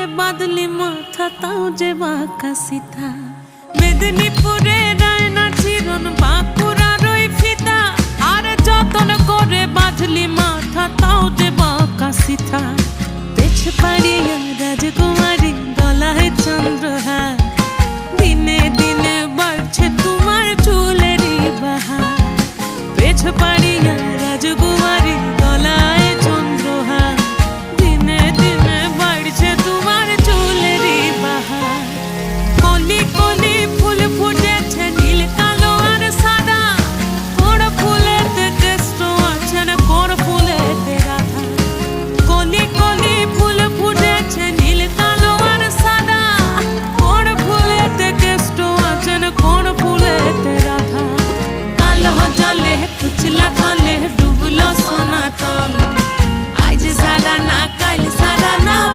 করে বাঁধলি মাথা তাও যে বাঁকা সিথা। মেদিনীপুরে রায়না চিরন বাঁকুড়ার ওই ফিতা, আর যতন করে বাঁধলি মাথা তাও যে বাঁকা সিথা। পেছ পাড়িয়া রাজগো